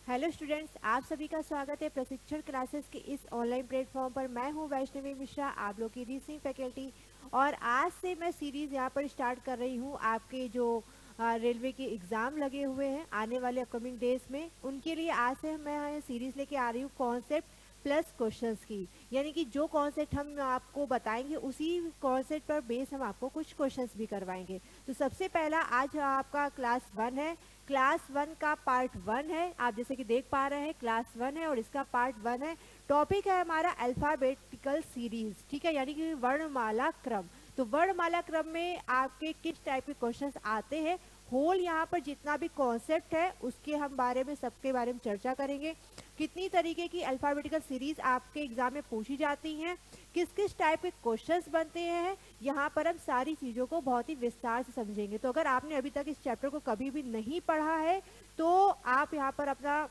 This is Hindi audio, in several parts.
हेलो स्टूडेंट्स, आप सभी का स्वागत है प्रशिक्षण क्लासेस के इस ऑनलाइन प्लेटफॉर्म पर। मैं हूं वैष्णवी मिश्रा, आप लोग की रीजनिंग फैकल्टी। और आज से मैं सीरीज़ यहां पर स्टार्ट कर रही हूं। आपके जो रेलवे के एग्ज़ाम लगे हुए हैं आने वाले अपकमिंग डेज में, उनके लिए आज से मैं सीरीज़ लेके आ रही हूँ कॉन्सेप्ट प्लस क्वेश्चंस की। यानी कि जो कॉन्सेप्ट हम आपको बताएंगे उसी कॉन्सेप्ट पर बेस हम आपको कुछ क्वेश्चंस भी करवाएंगे। तो सबसे पहला आज आपका क्लास 1 है। क्लास 1 का पार्ट 1 है। आप जैसे कि देख पा रहे हैं क्लास 1 है और इसका पार्ट 1 है। टॉपिक है हमारा अल्फाबेटिकल सीरीज, ठीक है, यानी कि वर्णमाला क्रम। तो वर्णमाला क्रम में आपके किस टाइप के क्वेश्चंस आते हैं, होल यहाँ पर जितना भी कॉन्सेप्ट है उसके हम बारे में सबके बारे में चर्चा करेंगे। कितनी तरीके की अल्फाबेटिकल सीरीज आपके एग्जाम में पूछी जाती हैं, किस किस टाइप के क्वेश्चंस बनते हैं, यहाँ पर हम सारी चीज़ों को बहुत ही विस्तार से समझेंगे। तो अगर आपने अभी तक इस चैप्टर को कभी भी नहीं पढ़ा है तो आप यहाँ पर अपना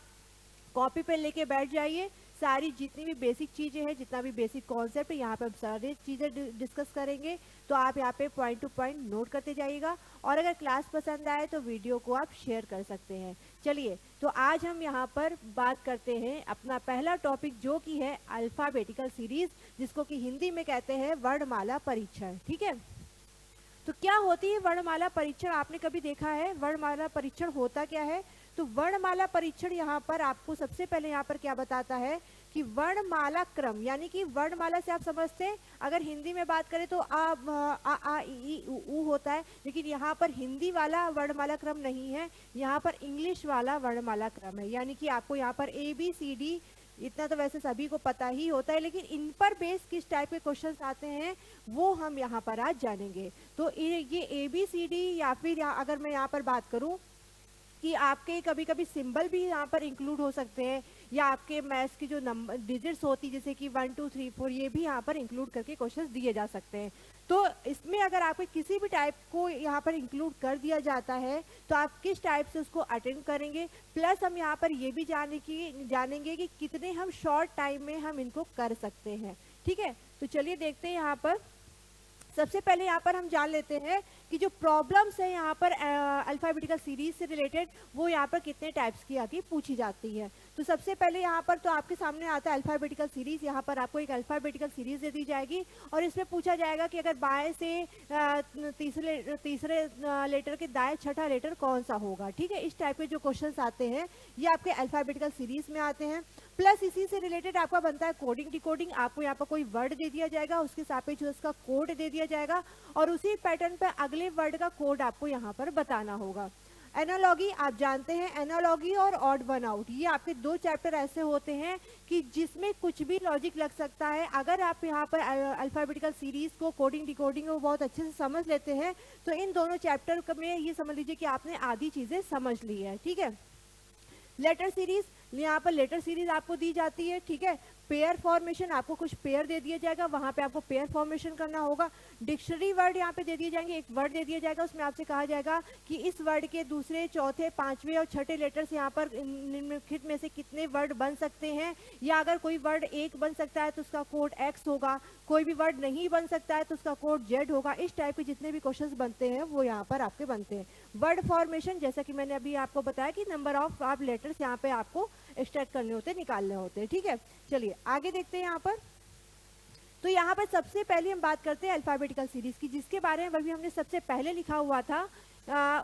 कॉपी पेन लेके बैठ जाइए। सारी जितनी भी बेसिक चीज़ें हैं, जितना भी बेसिक कॉन्सेप्ट है, यहाँ पे हम सारी चीज़ें डिस्कस करेंगे। तो आप यहाँ पे पॉइंट टू पॉइंट नोट करते जाइएगा। और अगर क्लास पसंद आए तो वीडियो को आप शेयर कर सकते हैं। चलिए, तो आज हम यहाँ पर बात करते हैं अपना पहला टॉपिक, जो कि है अल्फाबेटिकल सीरीज, जिसको कि हिंदी में कहते हैं वर्णमाला परीक्षण। ठीक है, तो क्या होती है वर्णमाला परीक्षण? आपने कभी देखा है वर्णमाला परीक्षण होता क्या है? तो वर्णमाला परीक्षण यहाँ पर आपको सबसे पहले यहाँ पर क्या बताता है कि वर्णमाला क्रम, यानी कि वर्णमाला से आप समझते हैं, अगर हिंदी में बात करें तो आ ई उ होता है, लेकिन यहाँ पर हिंदी वाला वर्णमाला क्रम नहीं है, यहाँ पर इंग्लिश वाला वर्णमाला क्रम है। यानी कि आपको यहाँ पर ABCD इतना तो वैसे सभी को पता ही होता है, लेकिन इन पर बेस किस टाइप के क्वेश्चंस आते हैं वो हम यहाँ पर आज जानेंगे। तो ये ABCD, या फिर अगर मैं यहाँ पर बात करूँ कि आपके कभी कभी सिंबल भी यहाँ पर इंक्लूड हो सकते हैं, या आपके मैथ्स की जो नंबर डिजिट्स होती है जैसे कि 1 2 3 4, ये भी यहाँ पर इंक्लूड करके क्वेश्चंस दिए जा सकते हैं। तो इसमें अगर आपके किसी भी टाइप को यहाँ पर इंक्लूड कर दिया जाता है तो आप किस टाइप से उसको अटेंड करेंगे, प्लस हम यहाँ पर ये भी जानेंगे कि कितने हम शॉर्ट टाइम में हम इनको कर सकते हैं। ठीक है, तो चलिए देखते हैं। यहाँ पर सबसे पहले यहाँ पर हम जान लेते हैं कि जो प्रॉब्लम्स है यहाँ पर अल्फाबेटिकल सीरीज से रिलेटेड, वो यहाँ पर कितने टाइप्स की आके पूछी जाती है। तो सबसे पहले यहाँ पर तो आपके सामने आता है अल्फाबेटिकल सीरीज। यहाँ पर आपको एक अल्फाबेटिकल सीरीज दे दी जाएगी और इसमें पूछा जाएगा कि अगर बाएं से तीसरे लेटर के दाएं छठा लेटर कौन सा होगा। ठीक है, इस टाइप के जो क्वेश्चंस आते हैं ये आपके अल्फाबेटिकल सीरीज में आते हैं। प्लस इसी से रिलेटेड आपका बनता है कोडिंग डिकोडिंग। आपको यहाँ पर कोई वर्ड दे दिया जाएगा, उसके सापेक्ष उसका कोड दे दिया जाएगा और उसी पैटर्न पर अगले वर्ड का कोड आपको यहाँ पर बताना होगा। एनालॉगी, आप जानते हैं एनालॉगी और ऑड वन आउट, ये आपके दो चैप्टर ऐसे होते हैं कि जिसमें कुछ भी लॉजिक लग सकता है। अगर आप यहाँ पर अल्फाबेटिकल सीरीज को कोडिंग डिकोडिंग को बहुत अच्छे से समझ लेते हैं तो इन दोनों चैप्टर में ये समझ लीजिए कि आपने आधी चीजें समझ ली है। ठीक है, लेटर सीरीज, यहाँ पर लेटर सीरीज आपको दी जाती है। ठीक है, पेयर फॉर्मेशन, आपको कुछ पेयर दे दिया जाएगा, वहां पे आपको पेयर फॉर्मेशन करना होगा। डिक्शनरी वर्ड यहाँ पे दे दिए जाएंगे, एक वर्ड दे दिया जाएगा, उसमें आपसे कहा जाएगा कि इस वर्ड के दूसरे चौथे पांचवें और छठे लेटर्स यहाँ पर निम्नलिखित में से कितने वर्ड बन सकते हैं। या अगर कोई वर्ड एक बन सकता है तो उसका कोड X होगा, कोई भी वर्ड नहीं बन सकता है तो उसका कोड Z होगा। इस टाइप के जितने भी क्वेश्चंस बनते हैं वो यहाँ पर आपके बनते हैं। वर्ड फॉर्मेशन, जैसा कि मैंने अभी आपको बताया कि नंबर ऑफ आप लेटर्स यहाँ पे आपको एक्सट्रैक्ट करने होते हैं, निकालने होते हैं। ठीक है, चलिए आगे देखते हैं। यहाँ पर तो यहाँ पर सबसे पहले हम बात करते हैं अल्फाबेटिकल सीरीज की, जिसके बारे में अभी हमने सबसे पहले लिखा हुआ था।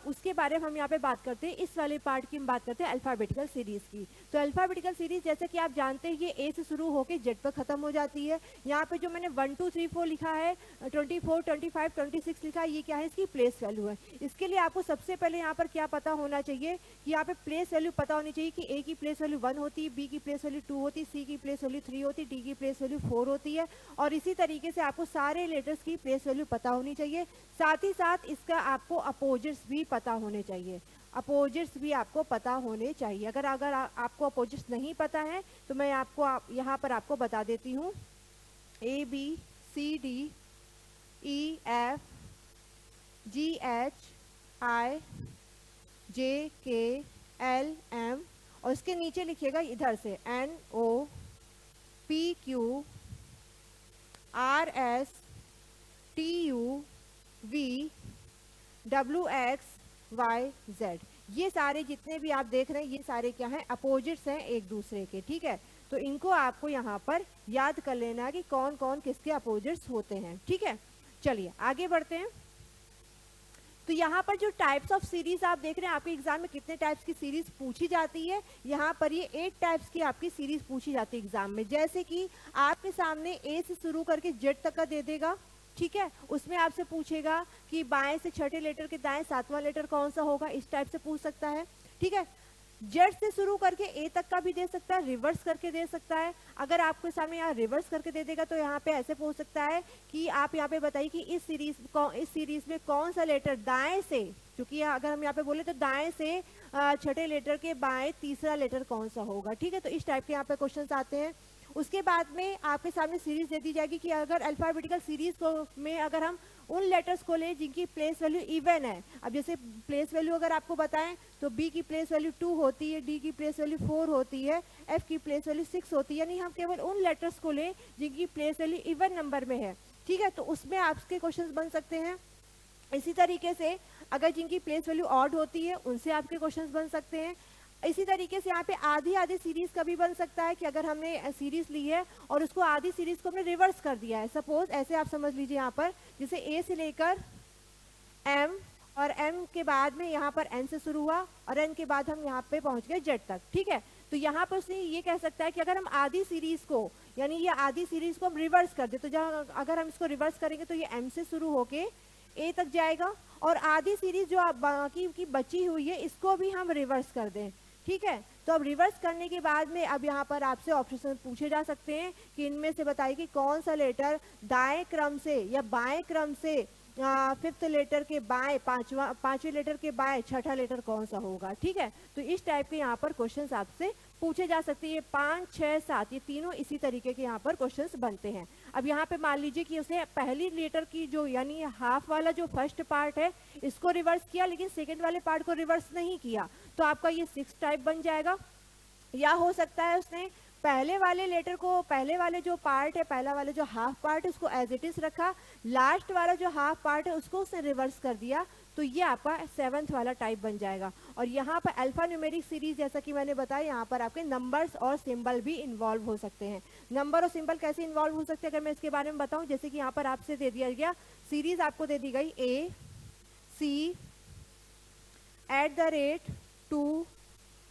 उसके बारे में हम यहाँ पे बात करते हैं। इस वाले पार्ट की हम बात करते हैं अल्फाबेटिकल सीरीज की। तो अल्फाबेटिकल सीरीज जैसा कि आप जानते हैं ये A से शुरू होकर Z पर खत्म हो जाती है। यहाँ पे जो मैंने 1 2 3 4 लिखा है, 24 25 26 लिखा है, ये क्या है, इसकी प्लेस वैल्यू है। इसके लिए आपको सबसे पहले यहाँ पर क्या पता होना चाहिए कि यहाँ पे प्लेस वैल्यू पता होनी चाहिए कि A की प्लेस वैल्यू 1 होती है, B की प्लेस वैल्यू 2 होती है, C की प्लेस वैल्यू 3 होती है, D की प्लेस वैल्यू 4 होती है। और इसी तरीके से आपको सारे लेटर्स की प्लेस वैल्यू पता होनी चाहिए। साथ ही साथ इसका आपको अपोजिट्स भी पता होने चाहिए। अपोजिट्स भी आपको पता होने चाहिए। अगर आपको अपोजिट्स नहीं पता है तो मैं आपको यहाँ पर आपको बता देती हूँ। ABCDEFGHIJKLM, और इसके नीचे लिखिएगा इधर से NOPQRSTUVWXYZ। ये सारे जितने भी आप देख रहे हैं ये सारे क्या हैं, अपोजिट्स हैं एक दूसरे के, ठीक है। तो इनको आपको यहाँ पर याद कर लेना है कि कौन कौन किसके अपोजिट्स होते हैं, ठीक है। चलिए आगे बढ़ते हैं। तो यहाँ पर जो टाइप्स ऑफ सीरीज आप देख रहे हैं, आपके एग्जाम में कितने टाइप्स की सीरीज पूछी जाती है, यहाँ पर ये 8 टाइप्स की आपकी सीरीज पूछी जाती है एग्जाम में। जैसे कि आपके सामने ए से शुरू करके जेड तक का दे देगा, ठीक है। उसमें आपसे पूछेगा कि बाएं से छठे लेटर के दाएं सातवां लेटर कौन सा होगा, इस टाइप से पूछ सकता है, ठीक है। जेड से शुरू करके ए तक का भी दे सकता है, रिवर्स करके दे सकता है। अगर आपके सामने यहाँ रिवर्स करके दे देगा तो यहाँ पे ऐसे पूछ सकता है कि आप यहाँ पे बताइए कि इस सीरीज में कौन सा लेटर दाएं से, क्योंकि अगर हम यहाँ पे बोले तो दाएं से छठे लेटर के बाएं तीसरा लेटर कौन सा होगा, ठीक है। तो इस टाइप के यहाँ पे क्वेश्चन आते हैं। उसके बाद में आपके सामने सीरीज दे दी जाएगी कि अगर अल्फाबेटिकल सीरीज को में अगर हम उन लेटर्स को लें जिनकी प्लेस वैल्यू इवन है। अब जैसे प्लेस वैल्यू अगर आपको बताएं तो बी की प्लेस वैल्यू 2 होती है, डी की प्लेस वैल्यू 4 होती है, एफ की प्लेस वैल्यू 6 होती है, यानी हम केवल उन लेटर्स को लें जिनकी प्लेस वैल्यू इवन नंबर में है, ठीक है। तो उसमें आपके क्वेश्चंस बन सकते हैं। इसी तरीके से अगर जिनकी प्लेस वैल्यू ऑड होती है उनसे आपके क्वेश्चंस बन सकते हैं। इसी तरीके से यहाँ पे आधी आधी सीरीज का भी बन सकता है कि अगर हमने सीरीज ली है और उसको आधी सीरीज को हमने रिवर्स कर दिया है। सपोज ऐसे आप समझ लीजिए यहाँ पर जैसे ए से लेकर एम और एम के बाद में यहाँ पर एन से शुरू हुआ और एन के बाद हम यहाँ पे पहुंच गए जेड तक, ठीक है। तो यहाँ पर उसने ये कह सकता है कि अगर हम आधी सीरीज को यानी ये आधी सीरीज को हम रिवर्स कर दे तो जहाँ अगर हम इसको रिवर्स करेंगे तो ये एम से शुरू होके ए तक जाएगा और आधी सीरीज जो बाकी की बची हुई है इसको भी हम रिवर्स कर दें, ठीक है। तो अब रिवर्स करने के बाद में अब यहाँ पर आपसे ऑप्शन पूछे जा सकते हैं कि इनमें से बताइए कि कौन सा लेटर दाएं क्रम से या बाएं क्रम से फिफ्थ लेटर के बाएं पांचवें लेटर के बाएं छठा लेटर कौन सा होगा, ठीक है। तो इस टाइप के यहाँ पर क्वेश्चंस आपसे पूछे जा सकते हैं। ये 5, 6, 7 ये तीनों इसी तरीके के यहाँ पर क्वेश्चंस बनते हैं। अब यहाँ पे मान लीजिए कि उसने पहली लेटर की जो यानी हाफ वाला जो फर्स्ट पार्ट है इसको रिवर्स किया लेकिन सेकेंड वाले पार्ट को रिवर्स नहीं किया, तो आपका ये 6 टाइप बन जाएगा। या हो सकता है उसने पहले वाले लेटर को पहले वाले जो पार्ट है पहला वाले जो हाफ पार्ट है उसको एज इट इज रखा, लास्ट वाला जो हाफ पार्ट है उसको उसने रिवर्स कर दिया, तो ये आपका 7th वाला टाइप बन जाएगा। और यहाँ पर अल्फा न्यूमेरिक सीरीज जैसा कि मैंने बताया यहाँ पर आपके नंबर्स और सिंबल भी इन्वॉल्व हो सकते हैं। नंबर और सिंबल कैसे इन्वॉल्व हो सकते हैं अगर मैं इसके बारे में बताऊं, जैसे कि यहाँ पर आपसे दे दिया गया सीरीज आपको दे दी गई AC@2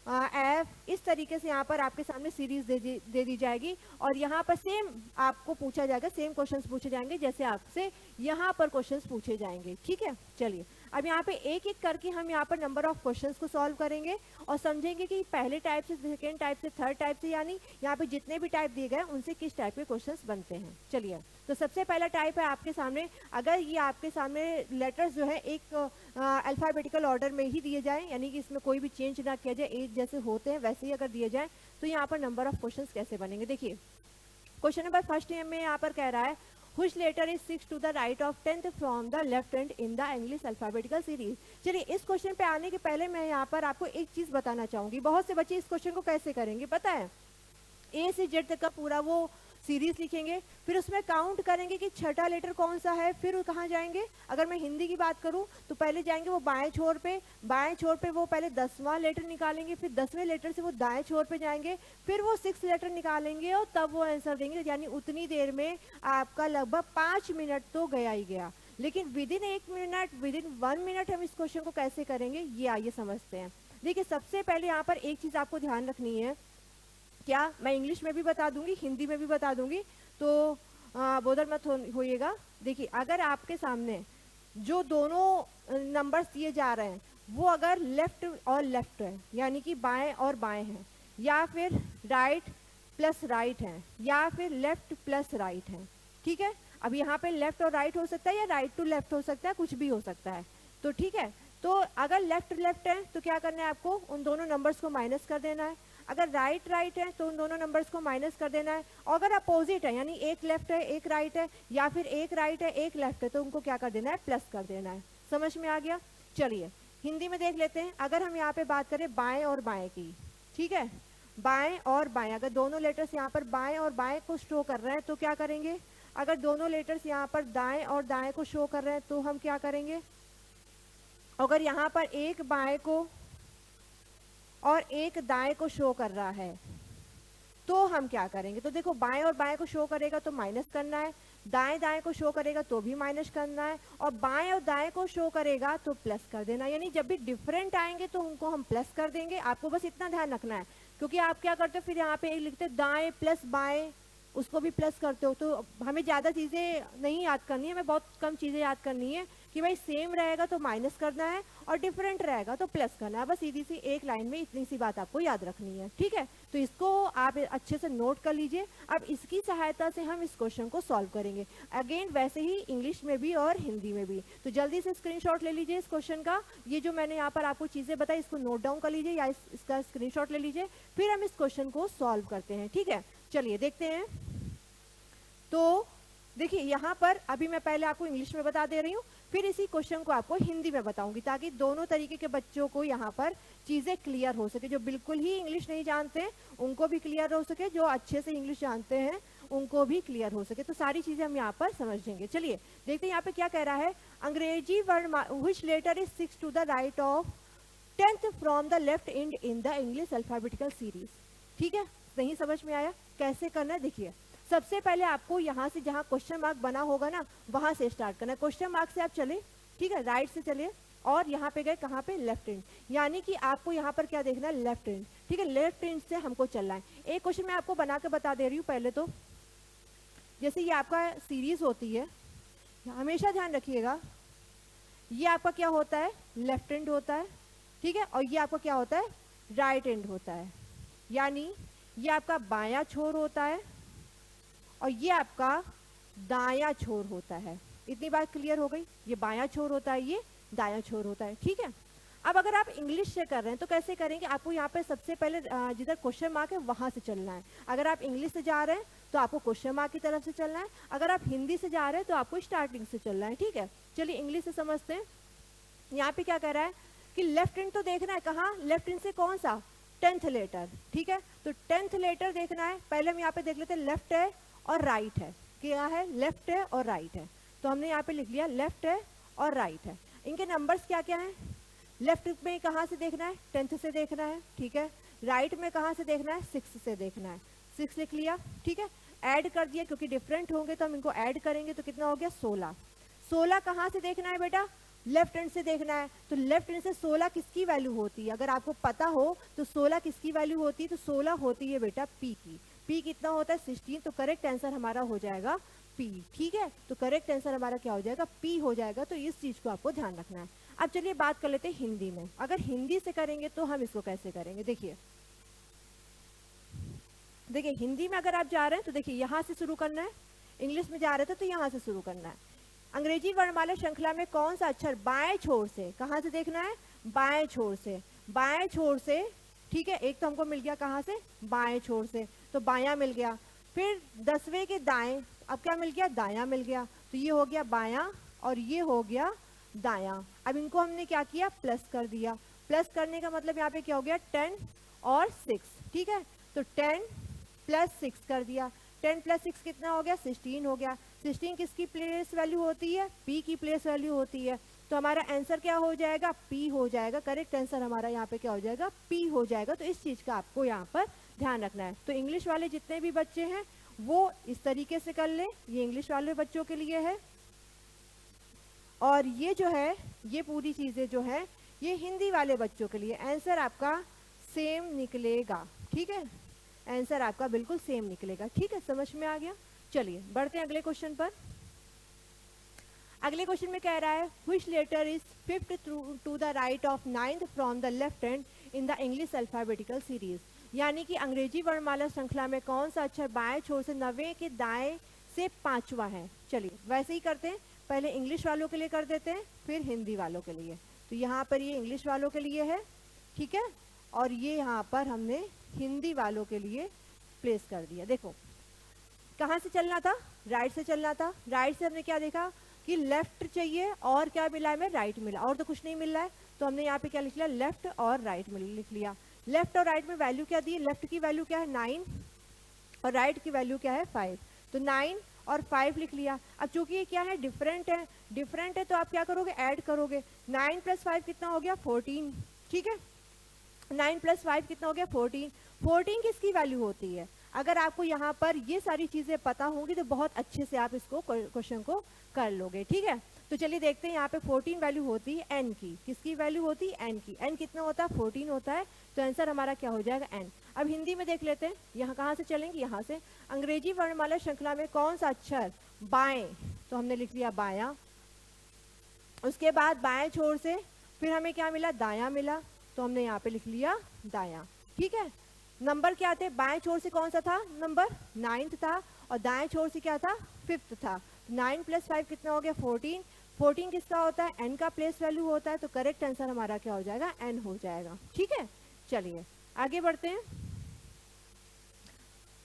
एफ, इस तरीके से यहाँ पर आपके सामने सीरीज दे दी जाएगी और यहाँ पर सेम आपको पूछा जाएगा, सेम क्वेश्चंस पूछे जाएंगे जैसे आपसे यहाँ पर क्वेश्चंस पूछे जाएंगे, ठीक है। चलिए अब यहाँ पे एक एक करके हम यहाँ पर नंबर ऑफ क्वेश्चंस को सॉल्व करेंगे और समझेंगे कि पहले टाइप से सेकेंड टाइप से थर्ड टाइप से यानी यहाँ पे जितने भी टाइप दिए गए उनसे किस टाइप के क्वेश्चंस बनते हैं। चलिए तो सबसे पहला टाइप है आपके सामने, अगर ये आपके सामने लेटर्स जो है एक अल्फाबेटिकल ऑर्डर में ही दिए जाए यानी कि इसमें कोई भी चेंज ना किया जाए, एक जैसे होते हैं वैसे ही अगर दिए जाए तो यहाँ पर नंबर ऑफ क्वेश्चंस कैसे बनेंगे। देखिए क्वेश्चन नंबर फर्स्ट में यहाँ पर कह रहा है which letter is 6 to the right of 10th from the left hand in the English alphabetical series। चलिए इस क्वेश्चन पे आने के पहले मैं यहाँ पर आपको एक चीज बताना चाहूंगी। बहुत से बच्चे इस क्वेश्चन को कैसे करेंगे पता है, ए से जेड तक का पूरा वो सीरीज लिखेंगे, फिर उसमें काउंट करेंगे कि छठा लेटर कौन सा है, फिर कहाँ जाएंगे। अगर मैं हिंदी की बात करूं तो पहले जाएंगे वो बाएं छोर पे वो पहले 10वां लेटर निकालेंगे, फिर 10वें लेटर से वो दाएं छोर पे जाएंगे, फिर वो 6 लेटर निकालेंगे और तब वो आंसर देंगे। यानी उतनी देर में आपका लगभग 5 मिनट तो गया ही गया। लेकिन विदिन 1 मिनट हम इस क्वेश्चन को कैसे करेंगे ये आइए समझते हैं। देखिए सबसे पहले यहाँ पर एक चीज आपको ध्यान रखनी है, क्या मैं इंग्लिश में भी बता दूंगी हिंदी में भी बता दूंगी तो बोधर मत होइएगा। देखिए अगर आपके सामने जो दोनों नंबर्स दिए जा रहे हैं वो अगर लेफ्ट और लेफ्ट है यानी कि बाएं और बाएं हैं, या फिर राइट प्लस राइट है, या फिर लेफ्ट प्लस राइट है, ठीक है। अब यहाँ पे लेफ्ट और राइट हो सकता है या राइट टू लेफ्ट हो सकता है, कुछ भी हो सकता है, तो ठीक है। तो अगर लेफ्ट लेफ्ट है तो क्या करना है आपको उन दोनों नंबर्स को माइनस कर देना है, अगर राइट राइट है तो उन दोनों नंबर्स को माइनस कर देना है, और अगर अपोजिट है यानी एक लेफ्ट है एक राइट है या फिर एक राइट है एक लेफ्ट है तो उनको क्या कर देना है प्लस कर देना है। समझ में आ गया। चलिए हिंदी में देख लेते हैं। अगर हम यहाँ पे बात करें बाएं और बाएं की, ठीक है, बाएं और बाएं अगर दोनों लेटर्स यहाँ पर बाएं और बाएं को शो कर रहे हैं तो क्या करेंगे, अगर दोनों लेटर्स यहाँ पर दाएं और दाएं को शो कर रहे हैं तो हम क्या करेंगे, अगर यहाँ पर एक बाएं को और एक दाएं को शो कर रहा है, तो हम क्या करेंगे? तो देखो बाएं और बाएं को शो करेगा तो माइनस करना है, दाएं दाएं को शो करेगा तो भी माइनस करना है, और बाएं और दाएं को शो करेगा तो प्लस कर देना। यानी जब भी डिफरेंट आएंगे तो उनको हम प्लस कर देंगे। आपको बस इतना ध्यान रखना है, क्योंकि आप क्या करते हो फिर यहाँ पे लिखते दाएं प्लस बाएं, उसको भी प्लस करते हो। तो हमें ज़्यादा चीज़ें नहीं याद करनी है, हमें बहुत कम चीज़ें याद करनी है कि भाई सेम रहेगा तो माइनस करना है और डिफरेंट रहेगा तो प्लस करना है। बस सीधी सी एक लाइन में इतनी सी बात आपको याद रखनी है, ठीक है? तो इसको आप अच्छे से नोट कर लीजिए। अब इसकी सहायता से हम इस क्वेश्चन को सॉल्व करेंगे, अगेन वैसे ही इंग्लिश में भी और हिंदी में भी। तो जल्दी से स्क्रीनशॉट ले लीजिए इस क्वेश्चन का। ये जो मैंने यहाँ पर आपको चीज़ें बताई इसको नोट डाउन कर लीजिए या इसका स्क्रीनशॉट ले लीजिए, फिर हम इस क्वेश्चन को सॉल्व करते हैं, ठीक है? चलिए देखते हैं। तो देखिए यहाँ पर अभी मैं पहले आपको इंग्लिश में बता दे रही हूँ, फिर इसी क्वेश्चन को आपको हिंदी में बताऊंगी, ताकि दोनों तरीके के बच्चों को यहाँ पर चीज़ें क्लियर हो सके। जो बिल्कुल ही इंग्लिश नहीं जानते उनको भी क्लियर हो सके, जो अच्छे से इंग्लिश जानते हैं उनको भी क्लियर हो सके। तो सारी चीज़ें हम यहाँ पर समझेंगे। चलिए देखते हैं यहाँ पे क्या कह रहा है। अंग्रेजी वर्ण which letter is 6 to the right of 10th from the left end in the English alphabetical series. ठीक है, नहीं समझ में आया कैसे करना है? देखिए सबसे पहले आपको यहाँ से जहाँ क्वेश्चन मार्क बना होगा ना, वहां से स्टार्ट करना है। क्वेश्चन मार्क से आप चले, ठीक है, राइट से चलिए और यहाँ पे गए कहाँ पे? Left hand. यानी कि आपको यहाँ पर क्या देखना है? लेफ्ट हैंड, ठीक है? लेफ्ट हैंड से हमको चलना है। एक क्वेश्चन मैं आपको बना के बता दे रही हूँ पहले तो। जैसे ये आपका सीरीज होती है, हमेशा ध्यान रखिएगा, ये आपका क्या होता है? लेफ्ट हैंड होता है, ठीक है? और ये आपका क्या होता है? राइट हैंड होता है। यानी ये आपका बायां छोर होता है और ये आपका दायां छोर होता है। इतनी बात क्लियर हो गई? ये बायां छोर होता है, ये दायां छोर होता है, ठीक है? अब अगर आप इंग्लिश से कर रहे हैं तो कैसे करेंगे? आपको यहाँ पे सबसे पहले जिधर क्वेश्चन मार्क है वहां से चलना है। अगर आप इंग्लिश से जा रहे हैं तो आपको क्वेश्चन मार्क की तरफ से चलना है, अगर आप हिंदी से जा रहे हैं तो आपको स्टार्टिंग से चलना है, ठीक है? चलिए इंग्लिश से समझते हैं। यहाँ पे क्या कह रहा है कि लेफ्ट हैंड तो देखना है। कहाँ? लेफ्ट हैंड से कौन सा? 10th लेटर, ठीक है? तो 10th लेटर देखना है। पहले हम यहाँ पे देख लेते हैं, लेफ्ट है और राइट है। क्या है? लेफ्ट है और राइट है। तो हमने यहाँ पे लिख लिया लेफ्ट है और राइट है। इनके नंबर्स क्या क्या हैं? लेफ्ट में कहाँ से देखना है? 10th से देखना है, ठीक है? राइट में कहाँ से देखना है? 6 से देखना है। 6 लिख लिया, ठीक है? ऐड कर दिया, क्योंकि डिफरेंट होंगे तो हम इनको ऐड करेंगे तो कितना हो गया? 16। 16 कहाँ से देखना है बेटा? लेफ्ट हैंड से देखना है। तो लेफ्ट हैंड से 16 किसकी वैल्यू होती है? अगर आपको पता हो तो 16 किसकी वैल्यू होती है? तो 16 होती है बेटा पी की। पी कितना होता है? 16। तो करेक्ट आंसर हमारा हो जाएगा पी, ठीक है? तो करेक्ट आंसर हमारा क्या हो जाएगा? पी हो जाएगा। तो इस चीज को आपको ध्यान रखना है। अब चलिए बात कर लेते हैं हिंदी में। अगर हिंदी से करेंगे तो हम इसको कैसे करेंगे? देखिए देखिए हिंदी में अगर आप जा रहे हैं तो देखिए यहाँ से शुरू करना है, इंग्लिश में जा रहे थे तो यहाँ से शुरू करना है। अंग्रेजी वर्णमाला श्रृंखला में कौन सा अक्षर बाएं छोर से? कहाँ से देखना है? बाएं छोर से। बाएं छोर से, ठीक है? एक तो हमको मिल गया कहाँ से? बाएं छोर से, तो बायां मिल गया। फिर 10वें के दाएं, अब क्या मिल गया? दायां मिल गया। तो ये हो गया बायां और ये हो गया दायां। अब इनको हमने क्या किया? प्लस कर दिया। प्लस करने का मतलब यहाँ पे क्या हो गया? 10 और 6, ठीक है? तो 10 प्लस 6 कर दिया। 10 प्लस 6 कितना हो गया? 16 हो गया। 16 किसकी प्लेस वैल्यू होती है? पी की प्लेस वैल्यू होती है। तो हमारा आंसर क्या हो जाएगा? पी हो जाएगा। करेक्ट आंसर हमारा यहाँ पे क्या हो जाएगा? पी हो जाएगा। तो इस चीज का आपको यहाँ पर ध्यान रखना है। तो इंग्लिश वाले जितने भी बच्चे हैं वो इस तरीके से कर ले, ये इंग्लिश वाले बच्चों के लिए है। और ये जो है, ये पूरी चीजें जो है ये हिंदी वाले बच्चों के लिए। आंसर आपका सेम निकलेगा, ठीक है? आंसर आपका बिल्कुल सेम निकलेगा, ठीक है? समझ में आ गया? चलिए बढ़ते हैं अगले क्वेश्चन पर। अगले क्वेश्चन में कह रहा है which letter is 5th to the right of 9th from the left hand in the English alphabetical series. यानी कि अंग्रेजी वर्णमाला श्रृंखला में कौन सा अक्षर बाएं छोर से 9वें के दाएं से 5वां है? चलिए वैसे ही करते हैं, पहले इंग्लिश वालों के लिए कर देते हैं, फिर हिंदी वालों के लिए। तो यहाँ पर ये इंग्लिश वालों के लिए है, ठीक है? और ये यहाँ पर हमने हिंदी वालों के लिए प्लेस कर दिया। देखो कहाँ से चलना था? राइट से चलना था। राइट से हमने क्या देखा कि लेफ्ट चाहिए और क्या मिला है? राइट मिला, और तो कुछ नहीं मिल रहा है। तो हमने यहाँ पे क्या लिख लिया? लेफ्ट और राइट में लिख लिया। लेफ्ट और राइट में वैल्यू क्या दी? लेफ्ट की वैल्यू क्या है? 9 और राइट की वैल्यू क्या है? 5। तो 9 और 5 लिख लिया। अब चूंकि ये क्या है? डिफरेंट है। डिफरेंट है तो आप क्या करोगे? ऐड करोगे। 9 प्लस 5 कितना हो गया? 14, ठीक है? 9 + 5 कितना हो गया 14। 14 किसकी वैल्यू होती है? अगर आपको यहाँ पर ये सारी चीजें पता होंगी तो बहुत अच्छे से आप इसको क्वेश्चन को कर लोगे, ठीक है। तो चलिए देखते हैं, यहाँ पे 14 वैल्यू होती है एन की। किसकी वैल्यू होती है? एन की। एन कितना होता है? 14 होता है। तो आंसर हमारा क्या हो जाएगा? एन। अब हिंदी में देख लेते हैं, यहाँ कहाँ से चलेंगे? यहाँ से। अंग्रेजी वर्णमाला श्रृंखला में कौन सा अक्षर बाएं? तो हमने लिख लिया बाया। उसके बाद बाएं छोर से फिर हमें क्या मिला? दाया मिला। तो हमने यहाँ पे लिख लिया दाया, ठीक है। नंबर क्या थे? बाएं छोर से कौन सा था? नंबर 9th था। और दाएं छोर से क्या था? 5th था। 9 + 5 कितना हो गया? 14। 14 किसका होता है? एन का प्लेस वैल्यू होता है। तो करेक्ट आंसर हमारा क्या हो जाएगा? एन हो जाएगा, ठीक है। चलिए आगे बढ़ते हैं।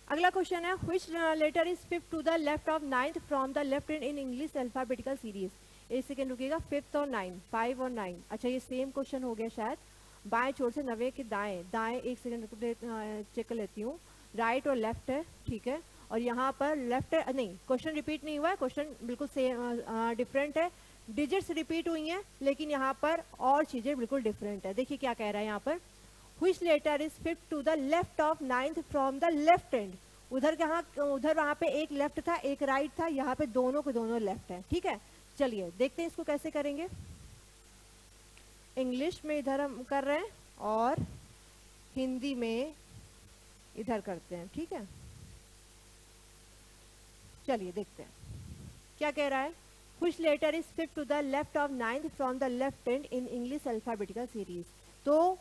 अगला क्वेश्चन है, which letter is fifth to the left of 9th from the left hand in English alphabetical series? एक सेकेंड रुकिएगा। 5th और 9, 5 और 9। अच्छा ये सेम क्वेश्चन हो गया शायद। बाएं छोर से 90 के दाएं, दाएं एक सेकेंड चेक कर लेती हूँ। राइट और लेफ्ट है, ठीक है। और यहाँ पर लेफ्ट है, नहीं क्वेश्चन रिपीट नहीं हुआ है, क्वेश्चन बिल्कुल सेम डिफरेंट है। डिजिट्स रिपीट हुई हैं लेकिन यहाँ पर और चीजें बिल्कुल डिफरेंट है। देखिए क्या कह रहा है यहाँ पर, which letter is fifth to the left of 9th from the left hand? उधर कहाँ, उधर वहां पे एक लेफ्ट था एक राइट था, यहाँ पे दोनों के दोनों लेफ्ट है, ठीक है। चलिए देखते हैं इसको कैसे करेंगे। इंग्लिश में इधर हम कर रहे हैं और हिंदी में इधर करते हैं, ठीक है। चलिए देखते हैं क्या कह रहा है। which letter is fifth to the left of 9th from the left hand in English alphabetical series? तो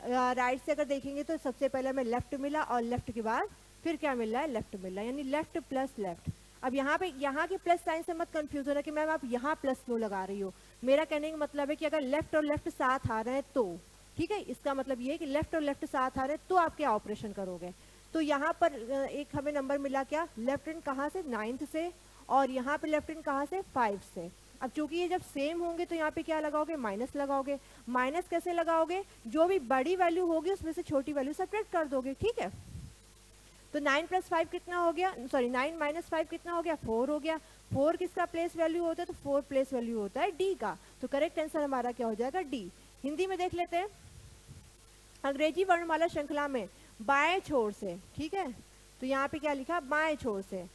राइट से अगर देखेंगे तो सबसे पहले हमें लेफ्ट मिला और लेफ्ट के बाद फिर क्या मिल रहा है? लेफ्ट मिल रहा है, यानी लेफ्ट प्लस लेफ्ट। अब यहाँ पे यहाँ के प्लस साइन से मत कंफ्यूज होना कि मैम आप यहाँ प्लस क्यों लगा रही हो। मेरा कहने का मतलब है कि अगर लेफ्ट और लेफ्ट साथ आ रहे हैं तो, ठीक है, इसका मतलब ये है कि लेफ्ट और लेफ्ट साथ आ रहे हैं तो आप क्या ऑपरेशन करोगे। तो यहाँ पर एक हमें नंबर मिला क्या? लेफ्ट हैंड कहाँ से? 9th से। और यहाँ पे लेफ्ट हैंड कहाँ से? 5 से। अब चूंकि ये जब सेम होंगे तो यहाँ पे क्या लगाओगे? माइनस लगाओगे। माइनस कैसे लगाओगे? जो भी बड़ी वैल्यू होगी उसमें से छोटी वैल्यू सब्ट्रैक्ट कर दोगे, ठीक है। तो 9 + 5 कितना हो गया? सॉरी 9 - 5 कितना हो गया? 4 हो गया। 4 किसका प्लेस वैल्यू होता है? तो 4 प्लेस वैल्यू होता है डी का। तो करेक्ट आंसर हमारा क्या हो जाएगा? डी। हिंदी में देख लेते हैं। अंग्रेजी वर्णमाला श्रृंखला में बाएं छोर से, ठीक है, तो यहाँ पे क्या लिखा? बाएं छोर से।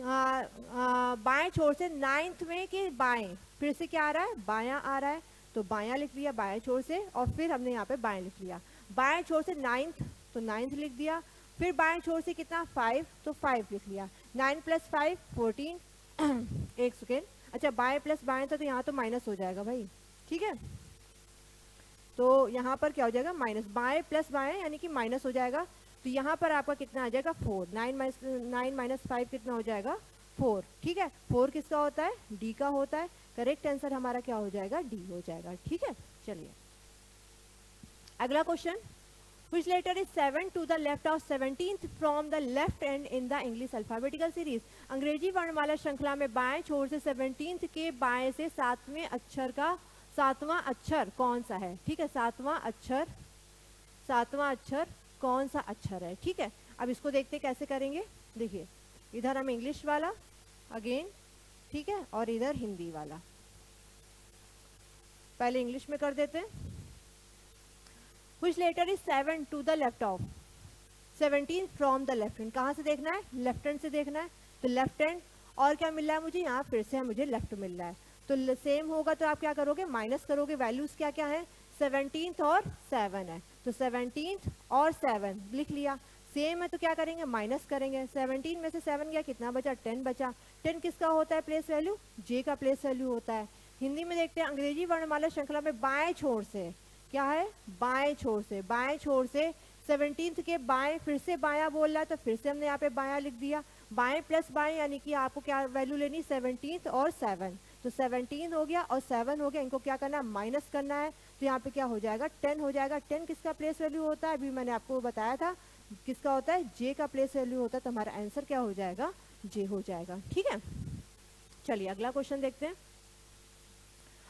बाएं छोर से 9th में के बाएं, फिर से क्या आ रहा है? बायां आ रहा है। तो बायां लिख लिया बाएं छोर से और फिर हमने यहाँ पे बाएं लिख लिया। बाएं छोर से 9th, तो 9th लिख दिया। फिर बाएं छोर से कितना? 5, तो 5 लिख लिया। 9 + 5 14। एक सेकेंड, अच्छा बाएं प्लस बाएं था तो यहाँ तो माइनस हो जाएगा भाई, ठीक है। तो यहाँ पर क्या हो जाएगा? माइनस। बाएं प्लस बाएं यानी कि माइनस हो जाएगा। तो यहाँ पर आपका कितना आ जाएगा? 4। 9 - 5 कितना हो जाएगा? 4, ठीक है। 4 किसका होता है? डी का होता है। करेक्ट आंसर हमारा क्या हो जाएगा? डी हो जाएगा, ठीक है। चलिए अगला question, which letter is 7 to the left of 17th from the left end in the English alphabetical series? अंग्रेजी वर्णमाला श्रृंखला में बाएं छोर से 17th के बाएं से सातवें अक्षर का सातवां अक्षर कौन सा है? ठीक है, सातवां अक्षर कौन सा अक्षर है? ठीक है, अब इसको देखते कैसे करेंगे। देखिए इधर हम इंग्लिश वाला अगेन, ठीक है, और इधर हिंदी वाला। पहले इंग्लिश में कर देते हैं। Which letter is 7 to the left of 17 from the left hand? कहाँ से देखना है? लेफ्ट हैंड से देखना है। तो लेफ्ट हैंड, और क्या मिल रहा है मुझे? यहाँ फिर से मुझे लेफ्ट मिल रहा है। तो सेम होगा तो आप क्या करोगे? माइनस करोगे। वैल्यूज क्या क्या है? 17th और 7 है। तो 17th और 7 लिख लिया। सेम है तो क्या करेंगे? माइनस करेंगे। 17 में से 7 गया, कितना बचा? 10 बचा। 10 किसका होता है प्लेस वैल्यू? जे का प्लेस वैल्यू होता है। हिंदी में देखते हैं, अंग्रेजी वर्णमाला श्रृंखला में बाएं छोर से क्या है? बाएं छोर से। बाएं छोर से 17th के बाएं, फिर से बायां बोल रहा है तो फिर से हमने यहाँ पे बायां लिख दिया। बाएं प्लस बाएं यानी कि आपको क्या वैल्यू लेनी? 17th और 7। तो 17 हो गया और 7 हो गया, इनको क्या करना है? माइनस करना है। तो यहाँ पे क्या हो जाएगा? 10 हो जाएगा। 10 किसका प्लेस वैल्यू होता है? अभी मैंने आपको बताया था किसका होता है? जे का प्लेस वैल्यू होता है। तो हमारा आंसर क्या हो जाएगा? जे हो जाएगा, ठीक है। चलिए अगला क्वेश्चन देखते हैं।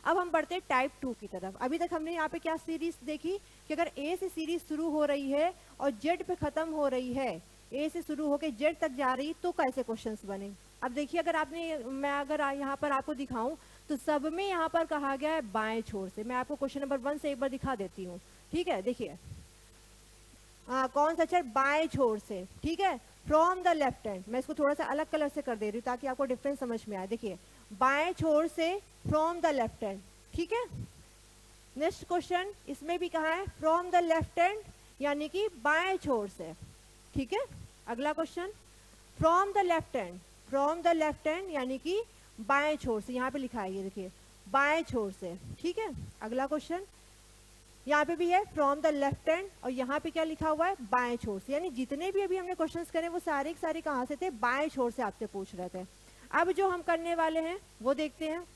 अब हम बढ़ते हैं टाइप 2 की तरफ। अभी तक हमने यहाँ पे क्या सीरीज देखी कि अगर ए से सीरीज शुरू हो रही है और जेड पे खत्म हो रही है, ए से शुरू होकर जेड तक जा रही, तो कैसे क्वेश्चंस बने। अब देखिए, अगर आपने, मैं अगर यहाँ पर आपको दिखाऊं तो सब में यहाँ पर कहा गया है बाएं छोर से। मैं आपको क्वेश्चन नंबर 1 से एक बार दिखा देती हूँ, ठीक है। देखिए कौन सा अक्षर बाएं छोर से, ठीक है, फ्रॉम द लेफ्ट हैंड। मैं इसको थोड़ा सा अलग कलर से कर दे रही हूँ ताकि आपको डिफरेंस समझ में आए। देखिए बाएं छोर से फ्रॉम द लेफ्ट हैंड, ठीक है। नेक्स्ट क्वेश्चन इसमें भी कहा है फ्रॉम द लेफ्ट हैंड यानी कि बाएं छोर से, ठीक है। अगला question from the left hand, from the left hand यानी कि बाएं छोर से, यहाँ पे लिखा है ये देखिए बाएं छोर से, ठीक है। अगला क्वेश्चन यहाँ पे भी है फ्रॉम द लेफ्ट हैंड और यहाँ पे क्या लिखा हुआ है बाएं छोर से, यानी जितने भी अभी हमने क्वेश्चंस करे वो सारे के सारे कहाँ से थे, बाएं छोर से आपसे पूछ रहे थे। अब जो हम करने वाले हैं वो देखते हैं।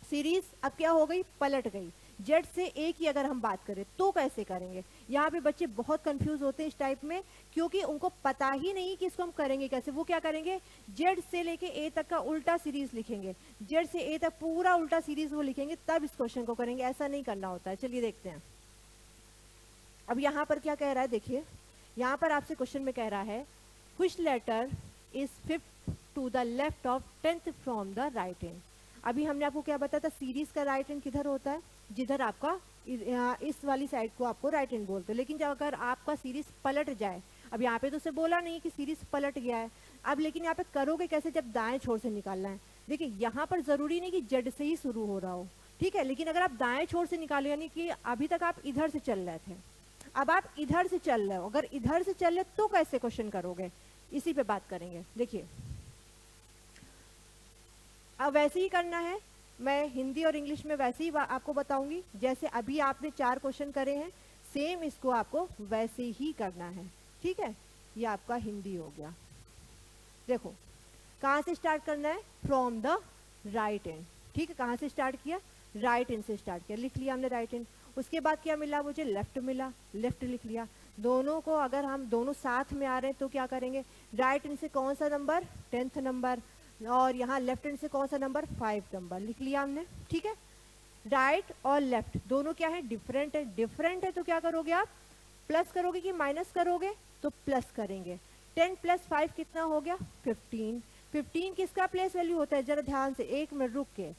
सीरीज अब क्या हो गई, पलट गई। जेड से ए की अगर हम बात करें तो कैसे करेंगे, यहाँ पे बच्चे बहुत कंफ्यूज होते हैं इस टाइप में, क्योंकि उनको पता ही नहीं कि इसको हम करेंगे कैसे। वो क्या करेंगे, जेड से लेके ए तक का उल्टा सीरीज लिखेंगे, जेड से ए तक पूरा उल्टा सीरीज वो लिखेंगे, तब इस क्वेश्चन को करेंगे। ऐसा नहीं करना होता है। चलिए देखते हैं। अब यहाँ पर क्या कह रहा है, देखिए यहाँ पर आपसे क्वेश्चन में कह रहा है which letter is fifth to the left of 10th from the right hand. अभी हमने आपको क्या बताया था, सीरीज का राइट हैंड किधर होता है, जिधर आपका इस वाली साइड को आपको राइट हैंड बोलते हैं। लेकिन जब अगर आपका सीरीज पलट जाए, अब यहाँ पे तो उसे बोला नहीं कि सीरीज पलट गया है, अब लेकिन यहाँ पे करोगे कैसे, जब दाएं छोर से निकालना है। देखिए यहाँ पर जरूरी नहीं कि जेड से ही शुरू हो रहा हो, ठीक है, लेकिन अगर आप दाएं छोर से निकालो, यानी कि अभी तक आप इधर से चल रहे थे, अब आप इधर से चल रहे हो, अगर इधर से चल रहे तो कैसे क्वेश्चन करोगे, इसी पे बात करेंगे। देखिए अब वैसे ही करना है, मैं हिंदी और इंग्लिश में वैसे ही आपको बताऊंगी, जैसे अभी आपने 4 क्वेश्चन करे हैं, सेम इसको आपको वैसे ही करना है, ठीक है। ये आपका हिंदी हो गया। देखो कहाँ से स्टार्ट करना है, फ्रॉम द राइट हैंड, ठीक है। कहाँ से स्टार्ट किया, राइट हैंड से स्टार्ट किया, लिख लिया हमने राइट हैंड। उसके बाद क्या मिला मुझे, लेफ्ट मिला, लेफ्ट लिख लिया। दोनों को अगर हम दोनों साथ में आ रहे हैं तो क्या करेंगे, राइट हैंड से कौन सा नंबर, 10th नंबर, और यहाँ लेफ्ट हैंड से कौन सा नंबर, 5 नंबर, लिख लिया हमने, ठीक है। राइट और लेफ्ट दोनों क्या है, डिफरेंट है। डिफरेंट है तो क्या करोगे आप, प्लस करोगे कि माइनस करोगे, तो प्लस करेंगे। 10 + 5 कितना हो गया, 15। 15 किसका प्लेस वैल्यू होता है, जरा ध्यान से एक मिनट रुक के।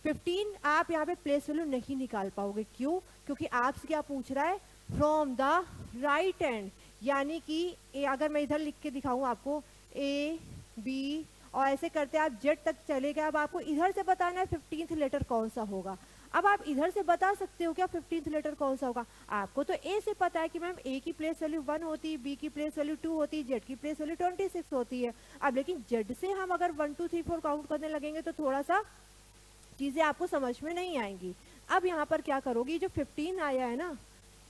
15 आप यहाँ पे प्लेस वैल्यू नहीं निकाल पाओगे, क्यों, क्योंकि आपसे क्या पूछ रहा है, फ्रॉम द राइट हैंड, यानी कि अगर मैं इधर लिख के दिखाऊं आपको ए बी और ऐसे करते आप जेड तक चले गए, अब आपको इधर से बताना है 15th लेटर कौन सा होगा। अब आप इधर से बता सकते हो क्या 15th लेटर कौन सा होगा, आपको तो ए से पता है कि मैम ए की प्लेस वैल्यू 1 होती है, बी की प्लेस वैल्यू 2 होती है, जेड की प्लेस वैल्यू 26 होती है। अब लेकिन जेड से हम अगर 1 2 3 4 काउंट करने लगेंगे तो थोड़ा सा चीजें आपको समझ में नहीं आएंगी। अब यहाँ पर क्या करोगी, जो 15 आया है ना,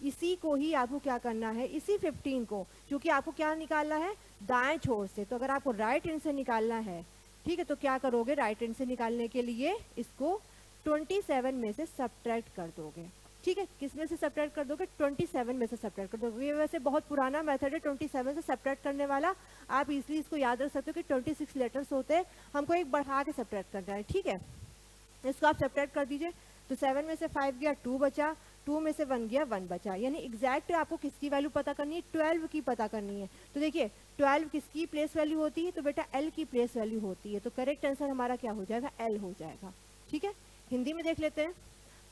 इसी को ही आपको क्या करना है, इसी 15 को, क्योंकि आपको क्या निकालना है, दाएं छोर से, तो अगर आपको राइट हैंड से निकालना है, ठीक है, तो क्या करोगे, राइट हैंड से निकालने के लिए इसको 27 में से सब्ट्रैक्ट कर दोगे, ठीक है। किस में से सब्ट्रैक्ट कर दोगे, 27 में से सब्ट्रैक्ट कर दोगे। ये वैसे बहुत पुराना मेथड है 27 से सब्ट्रैक्ट करने वाला, आप इजली इसको याद रख सकते हो कि 26 लेटर्स होते हैं, हमको एक बढ़ा के सब्ट्रैक्ट करना है, ठीक है। इसको आप सब्ट्रैक्ट कर दीजिए, तो 7 में से 5 गया, 2 बचा, 2 में से 1 गया, 1 बचा, यानी एग्जैक्ट आपको किसकी वैल्यू पता करनी है, 12 की पता करनी है। तो देखिए 12 किसकी प्लेस वैल्यू होती है, तो बेटा एल की प्लेस वैल्यू होती है, तो करेक्ट आंसर हमारा क्या हो जाएगा, एल हो जाएगा, ठीक है। हिंदी में देख लेते हैं,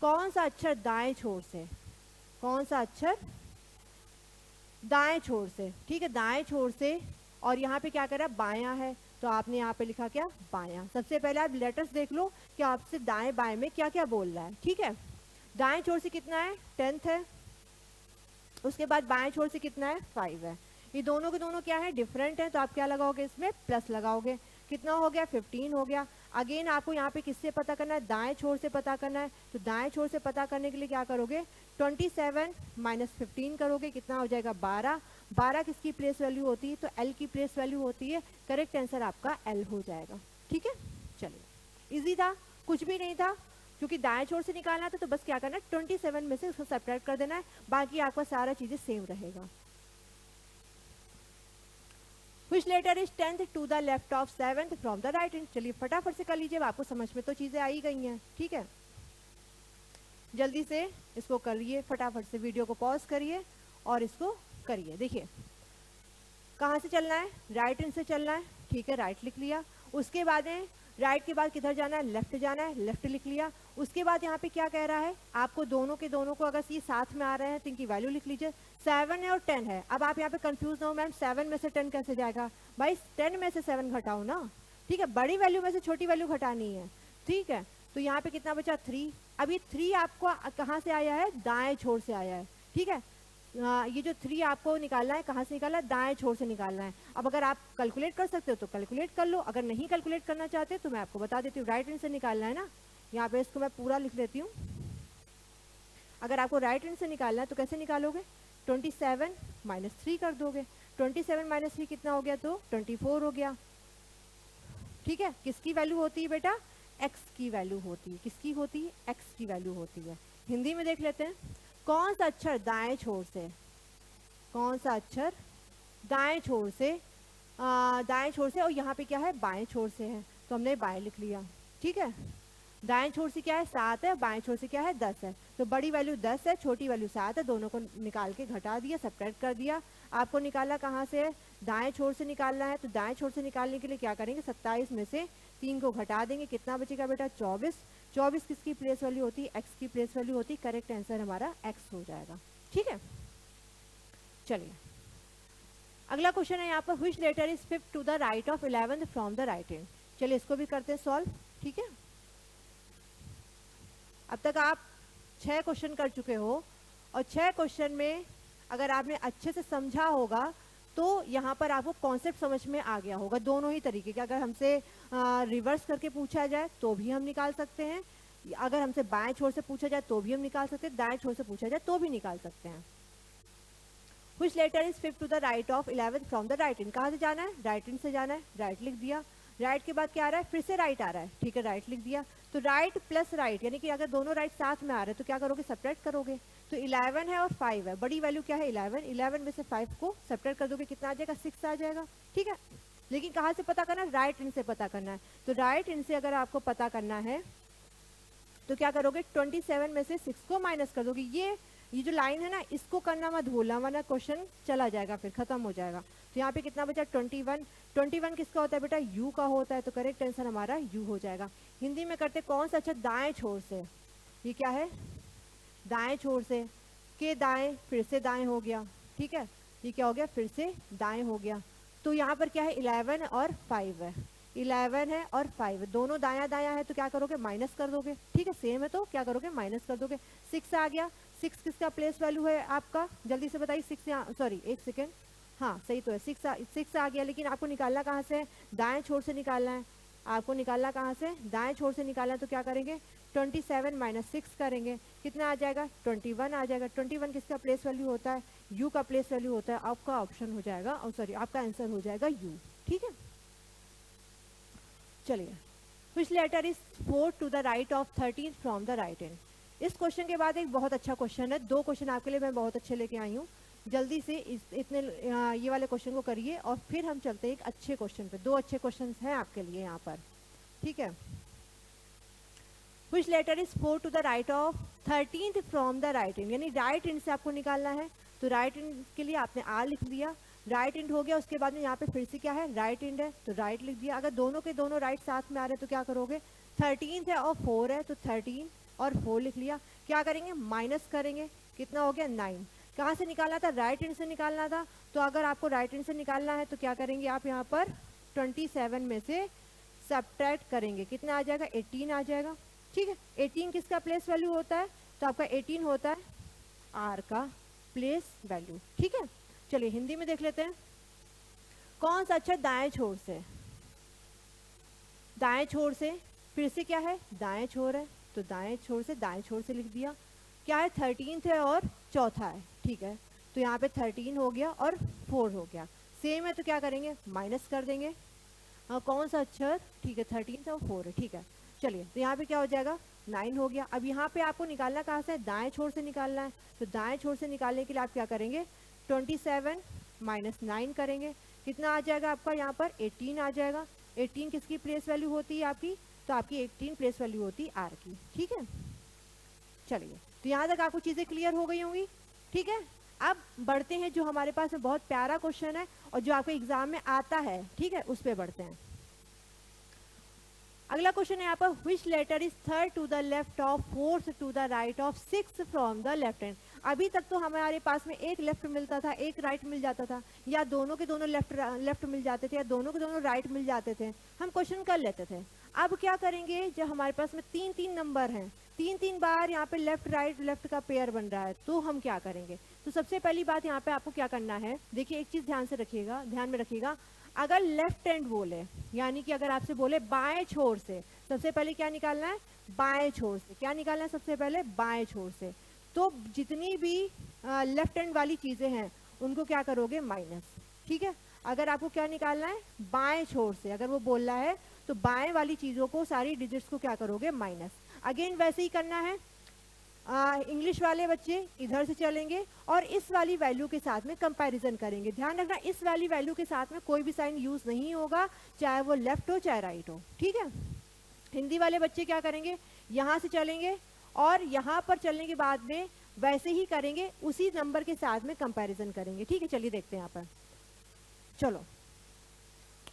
कौन सा अक्षर दाएं छोर से, कौन सा अक्षर दाएं छोर से, ठीक है, दाएं छोर से, और यहाँ पे क्या करा, बायां है, तो आपने यहाँ पे लिखा क्या, बायां। सबसे पहले आप लेटर्स देख लो कि आपसे दाएं बाएं में क्या क्या बोल रहा है, ठीक है। दाएं छोर से कितना है, 10th है, उसके बाद बाएं छोर से कितना है, 5 है। ये दोनों के दोनों क्या है, डिफरेंट है, तो आप क्या लगाओगे, इसमें प्लस लगाओगे, कितना हो गया, 15 हो गया। अगेन आपको यहाँ पे किससे पता करना है, दाएं छोर से पता करना है, तो दाएं छोर से पता करने के लिए क्या करोगे, 27 - 15 करोगे, कितना हो जाएगा, 12। 12 किसकी प्लेस वैल्यू होती है, तो एल की प्लेस वैल्यू होती है, करेक्ट आंसर आपका एल हो जाएगा, ठीक है। चलिए इजी था, कुछ भी नहीं था, क्योंकि दाएं छोर से निकालना था, तो बस क्या करना है, 27 में से उसको सब्ट्रैक्ट कर देना है, बाकी आपका सारा चीजें सेम रहेगा। Which letter is 10th to the left of 7th from the right hand? चलिए फटाफट से कर लीजिए, आपको समझ में तो चीजें आई गई हैं, ठीक है। जल्दी से इसको करिए, फटाफट से वीडियो को पॉज करिए और इसको करिए। देखिए कहाँ से चलना है, राइट हैंड से चलना है, ठीक है, राइट लिख लिया। उसके बाद में राइट के बाद किधर जाना है, लेफ्ट जाना है, लेफ्ट लिख लिया। उसके बाद यहाँ पे क्या कह रहा है, आपको दोनों के दोनों को अगर ये साथ में आ रहे हैं तो इनकी वैल्यू लिख लीजिए। 7 है और 10 है। अब आप यहाँ पे कंफ्यूज ना हो, मैम 7 में से 10 कैसे जाएगा? भाई 10 में से 7 घटाओ ना, ठीक है, बड़ी वैल्यू में से छोटी वैल्यू घटानी है, ठीक है। तो यहाँ पे कितना बचा? 3। अब ये 3 आपको कहाँ से आया है? दाएं छोर से आया है, ठीक है। ये जो 3 आपको निकालना है, कहाँ से निकालना है? दाएं छोर से निकालना है। अब अगर आप कैलकुलेट कर सकते हो तो कैलकुलेट कर लो, अगर नहीं कैलकुलेट करना चाहते तो मैं आपको बता देती हूँ, राइट हैंड से निकालना है ना। यहाँ पे इसको मैं पूरा लिख देती हूँ। अगर आपको राइट हैंड से निकालना है तो कैसे निकालोगे? 27 माइनस 3 कर दोगे। 27 माइनस 3 कितना हो गया? तो 24 हो गया, ठीक है। किसकी वैल्यू होती है बेटा? एक्स की वैल्यू होती है। किसकी होती है? एक्स की वैल्यू होती है। हिंदी में देख लेते हैं, कौन सा अक्षर दाएं छोर से, कौन सा अक्षर दाएं छोर से, दाएं छोर से, और यहाँ पे क्या है? बाएं छोर से है, तो हमने बाएं लिख लिया, ठीक है। दाएं छोर से क्या है? 7 है, बाएं छोर से क्या है? 10 है। तो बड़ी वैल्यू 10 है, छोटी वैल्यू 7 है, दोनों को निकाल के घटा दिया, सब्ट्रैक्ट कर दिया। आपको निकालना कहाँ से है? दाएं छोर से निकालना है। तो दाएं छोर से निकालने के लिए क्या करेंगे? 27 में से 3 को घटा देंगे, कितना बचेगा बेटा? 24। 24 किसकी प्लेस वैल्यू होती है? एक्स की प्लेस वैल्यू होती है। करेक्ट आंसर हमारा एक्स हो जाएगा, ठीक है। चलिए अगला क्वेश्चन है यहाँ पर, which letter is fifth to the right of 11th from the right hand. चलिए इसको भी करते हैं सॉल्व, ठीक है। अब तक आप 6 क्वेश्चन कर चुके हो, और 6 क्वेश्चन में अगर आपने अच्छे से समझा होगा तो यहाँ पर आपको कॉन्सेप्ट समझ में आ गया होगा, दोनों ही तरीके के। अगर हमसे रिवर्स करके पूछा जाए तो भी हम निकाल सकते हैं, अगर हमसे बाएं छोर से पूछा जाए तो भी हम निकाल सकते हैं, दाएं छोर से पूछा जाए तो भी निकाल सकते हैं। Which letter is fifth to the right of 11th from the right hand? कहाँ से जाना है? राइट हैंड से जाना है, राइट लिख दिया। राइट के बाद क्या आ रहा है? फिर से राइट आ रहा है, ठीक है, राइट लिख दिया। तो राइट प्लस राइट, यानी कि अगर दोनों राइट साथ में आ रहे हैं तो क्या करोगे? सब्ट्रैक्ट करोगे। तो 11 है और 5 है, बड़ी वैल्यू क्या है? 11। 11 में से 5 को सब्ट्रैक्ट कर दोगे, कितना आ जाएगा? 6 आ जाएगा, ठीक है। लेकिन कहाँ से पता करना है? राइट हैंड से पता करना है। तो राइट हैंड से अगर आपको पता करना है तो क्या करोगे? 27 में से 6 को माइनस कर दोगे। ये जो लाइन है ना, इसको करना मत भूलना, वरना क्वेश्चन चला जाएगा, फिर खत्म हो जाएगा। तो यहाँ पे कितना बचा? 21। 21 किसका होता है बेटा? यू का होता है, तो करेक्ट आंसर हमारा यू हो जाएगा। हिंदी में करते कौन सा अक्षर दाएं छोर से, ये क्या है? दाएं छोर से के दाएं, फिर से दाएं हो गया, ठीक है। ये क्या हो गया? फिर से दाएं हो गया। तो यहाँ पर क्या है? 11 और 5 है। 11 है और 5 दोनों दाया दाया है, तो क्या करोगे? माइनस कर दोगे, ठीक है, सेम है तो क्या करोगे? माइनस कर दोगे। 6 आ गया। 6 किसका प्लेस वैल्यू है आपका? जल्दी से बताइए। 6 सॉरी एक सेकेंड, हाँ सही तो है, 6 आ गया। लेकिन आपको निकालना कहाँ से है? दाएं छोर से निकालना है। आपको निकालना कहाँ से? दाएं छोर से निकालना है, तो क्या करेंगे? 27 माइनस 6 करेंगे, कितना आ जाएगा? 21 आ जाएगा। 21 किसका प्लेस वैल्यू होता है? यू का प्लेस वैल्यू होता है। आपका ऑप्शन हो जाएगा, और सॉरी आपका आंसर हो जाएगा यू, ठीक है। चलिए, which letter is fourth to the right of 13th from the right hand? इस क्वेश्चन के बाद एक बहुत अच्छा क्वेश्चन है, 2 क्वेश्चन आपके लिए मैं बहुत अच्छे लेके आई हूँ। जल्दी से इतने ये वाले क्वेश्चन को करिए, और फिर हम चलते हैं एक अच्छे क्वेश्चन पे। 2 अच्छे क्वेश्चन हैं आपके लिए यहाँ पर, ठीक है। Which letter is fourth to the right of 13th from the right hand? यानी राइट हैंड से आपको निकालना है, तो राइट हैंड के लिए आपने आर लिख दिया, राइट हैंड हो गया। उसके बाद में यहाँ पे फिर से क्या है? राइट हैंड है, तो राइट लिख दिया। अगर दोनों के दोनों राइट साथ में आ रहे हैं तो क्या करोगे? 13 है और 4 है, तो 13 और 4 लिख लिया। क्या करेंगे? माइनस करेंगे, कितना हो गया? 9। कहाँ से निकालना था? राइट हैंड से निकालना था। तो अगर आपको राइट हैंड से निकालना है तो क्या करेंगे आप? यहाँ पर 27 में से सब्ट्रैक्ट करेंगे, कितना आ जाएगा? 18 आ जाएगा, ठीक है। 18 किसका प्लेस वैल्यू होता है? तो आपका 18 होता है आर का प्लेस वैल्यू, ठीक है। चलिए हिंदी में देख लेते हैं, कौन सा अक्षर दाएं छोर से? दाएं छोर से, फिर से क्या है? दाएं छोर है, तो दाएं छोर से लिख दिया। क्या है? 13 है और चौथा है, ठीक है। तो यहाँ पे 13 हो गया और 4 हो गया, सेम है तो क्या करेंगे? माइनस कर देंगे। कौन सा अक्षर? ठीक है, 13 और 4 है, ठीक है। चलिए, तो यहाँ पे क्या हो जाएगा? 9 हो गया। अब यहाँ पे आपको निकालना कहाँ से है? दाएं छोर से निकालना है। तो दाएं छोर से निकालने के लिए आप क्या करेंगे? 27 माइनस 9 करेंगे, कितना आ जाएगा आपका? यहाँ पर 18 आ जाएगा। 18 किसकी प्लेस वैल्यू होती है आपकी? तो आपकी 18 प्लेस वैल्यू होती है आर की, ठीक है। चलिए, तो यहाँ तक आपको चीज़ें क्लियर हो गई होंगी, ठीक है। अब बढ़ते हैं, जो हमारे पास में बहुत प्यारा क्वेश्चन है और जो आपके एग्जाम में आता है, ठीक है, उस पर बढ़ते हैं। अगला क्वेश्चन है यहाँ पर, which letter is third to the left of fourth to the right of six from the left hand. अभी तक तो हमारे पास में एक लेफ्ट मिलता था, एक राइट मिल जाता था, या दोनों के दोनों लेफ्ट मिल जाते थे, या दोनों के दोनों राइट मिल जाते थे, हम क्वेश्चन कर लेते थे। अब क्या करेंगे, जब हमारे पास में 3-3 नंबर हैं, 3-3 बार यहाँ पे लेफ्ट राइट लेफ्ट का पेयर बन रहा है, तो हम क्या करेंगे? तो सबसे पहली बात यहाँ पे आपको क्या करना है, देखिए एक चीज ध्यान से रखिएगा, ध्यान में रखिएगा, अगर लेफ्ट हैंड बोले, यानी कि अगर आपसे बोले बाएं छोर से, सबसे पहले क्या निकालना है? बाएं छोर से। क्या निकालना है सबसे पहले? बाएं छोर से। तो जितनी भी लेफ्ट हैंड वाली चीजें हैं उनको क्या करोगे? माइनस। ठीक है, अगर आपको क्या निकालना है? बाएं छोर से अगर वो बोल रहा है तो बाएं वाली चीजों को, सारी डिजिट्स को क्या करोगे? माइनस। अगेन वैसे ही करना है। इंग्लिश वाले बच्चे इधर से चलेंगे और इस वाली वैल्यू के साथ में कंपैरिजन करेंगे। ध्यान रखना, इस वाली वैल्यू के साथ में कोई भी साइन यूज नहीं होगा, चाहे वो लेफ्ट हो चाहे राइट हो। ठीक है, हिंदी वाले बच्चे क्या करेंगे? यहाँ से चलेंगे और यहाँ पर चलने के बाद में वैसे ही करेंगे, उसी नंबर के साथ में कंपैरिजन करेंगे। ठीक है, चलिए देखते हैं यहाँ पर। चलो,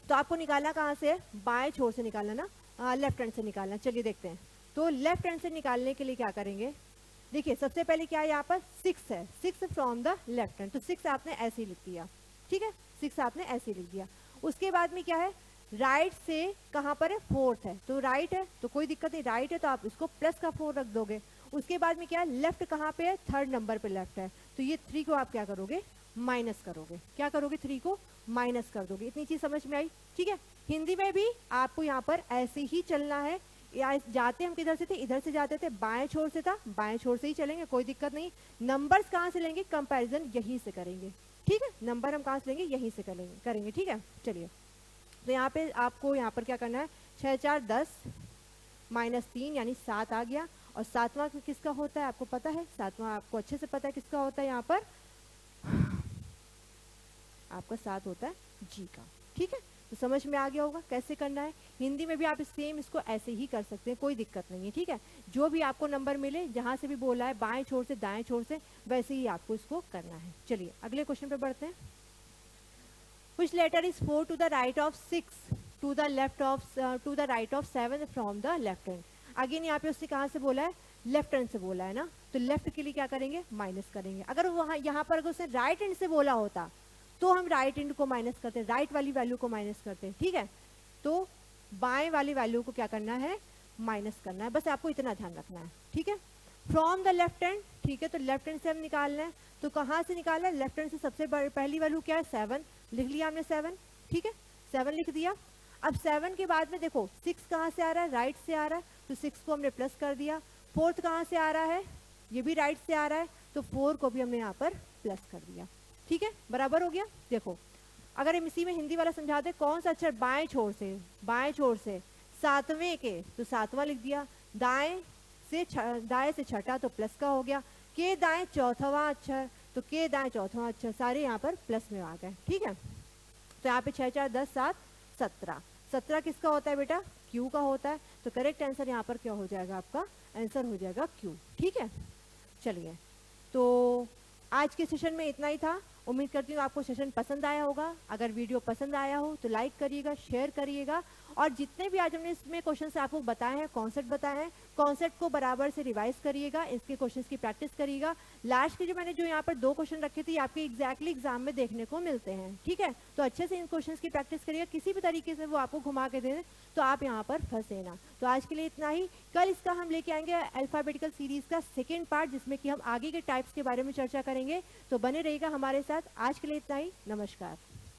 तो आपको निकालना कहाँ से? बाएं छोर से निकालना ना, लेफ्ट हैंड से निकालना। चलिए देखते हैं। तो लेफ्ट हैंड से निकालने के लिए क्या करेंगे? देखिए सबसे पहले क्या है, यहाँ पर 6 है, 6 फ्रॉम द लेफ्ट हैंड, तो 6 आपने ऐसे ही लिख दिया। ठीक है, 6 आपने ऐसे ही लिख दिया। उसके बाद में क्या है? राइट से कहाँ पर है? 4th है, तो राइट है तो कोई दिक्कत नहीं, राइट है तो आप इसको प्लस का 4 रख दोगे। उसके बाद में क्या है? लेफ्ट कहाँ पे है? 3rd नंबर पे लेफ्ट है, तो ये 3 को आप क्या करोगे? माइनस करोगे। क्या करोगे? 3 को माइनस कर दोगे। इतनी चीज समझ में आई? ठीक है, हिंदी में भी आपको यहाँ पर ऐसे ही चलना है। जाते हम किधर से थे? इधर से जाते थे, बाएं छोर से था, बाएं छोर से ही चलेंगे, कोई दिक्कत नहीं। नंबर्स कहाँ से लेंगे? कंपैरिजन यहीं से करेंगे। ठीक है, नंबर हम कहाँ से लेंगे? यहीं से करेंगे। ठीक है, चलिए तो यहाँ पे आपको यहाँ पर क्या करना है? 6 4 10 -3 यानी 7 आ गया। और 7वां किसका होता है आपको पता है? 7वां आपको अच्छे से पता है किसका होता है? यहाँ पर आपका 7 होता है जी का। ठीक है, तो समझ में आ गया होगा कैसे करना है। हिंदी में भी आप सेम इसको ऐसे ही कर सकते हैं, कोई दिक्कत नहीं है। ठीक है, जो भी आपको नंबर मिले, जहां से भी बोला है बाएं छोर से दाएं छोर से, वैसे ही आपको इसको करना है। चलिए अगले क्वेश्चन पे बढ़ते हैं। Which letter is 4 to the right of 6 to the left of to the right of 7 from the left hand? Again यहाँ पे उसने कहाँ से बोला है? लेफ्ट हैंड से बोला है ना, तो लेफ्ट के लिए क्या करेंगे? माइनस करेंगे। अगर वहाँ यहाँ पर अगर उसने राइट हैंड से बोला होता तो हम राइट हैंड को माइनस करते, राइट वाली वैल्यू को माइनस करते। ठीक है, तो बाएं वाली वैल्यू को क्या करना है? माइनस करना है, बस आपको इतना ध्यान रखना है। ठीक है, फ्रॉम द लेफ्ट हैंड। ठीक है, तो लेफ्ट हैंड से हम निकालना है, तो कहाँ से निकालना है? लेफ्ट हैंड से। सबसे पहली वैल्यू क्या है? 7 लिख लिया हमने 7। ठीक है, 7 लिख दिया। अब 7 के बाद में देखो 6 कहाँ से आ रहा है? राइट से आ रहा है, तो 6 को हमने प्लस कर दिया। 4th कहाँ से आ रहा है? ये भी राइट से आ रहा है, तो 4 को भी हमने यहाँ पर प्लस कर दिया। ठीक है, बराबर हो गया। देखो अगर हम इसी में हिंदी वाला समझाते, कौन सा अक्षर बाएं छोर से? बाएं छोर से 7वें के, तो 7वां लिख दिया। दाएं से छठा, तो प्लस का हो गया। के दाएं चौथावां अक्षर, तो के दाएं चौथावां अक्षर, सारे यहाँ पर प्लस में आ गए। ठीक है, तो यहाँ पे 6 4 10 7 17। 17 किसका होता है बेटा? क्यू का होता है, तो करेक्ट आंसर यहाँ पर क्या हो जाएगा? आपका आंसर हो जाएगा क्यू। ठीक है, चलिए तो आज के सेशन में इतना ही था। उम्मीद करती हूँ आपको सेशन पसंद आया होगा। अगर वीडियो पसंद आया हो तो लाइक करिएगा, शेयर करिएगा, और जितने भी आज हमने इसमें क्वेश्चन आपको बताए हैं, कॉन्सेप्ट बताए हैं, कॉन्सेप्ट को बराबर से रिवाइज करिएगा, इसके क्वेश्चंस की प्रैक्टिस करिएगा। लास्ट के जो मैंने जो यहाँ पर 2 क्वेश्चन रखे थे, आपके एग्जैक्टली एग्जाम में देखने को मिलते हैं। ठीक है, तो अच्छे से इन क्वेश्चंस की प्रैक्टिस करिएगा, किसी भी तरीके से वो आपको घुमा के दे दें तो आप यहाँ पर फंसे ना। तो आज के लिए इतना ही। कल इसका हम लेके आएंगे अल्फाबेटिकल सीरीज का सेकेंड पार्ट, जिसमें कि हम आगे के टाइप्स के बारे में चर्चा करेंगे। तो बने रहिएगा हमारे साथ। आज के लिए इतना ही, नमस्कार।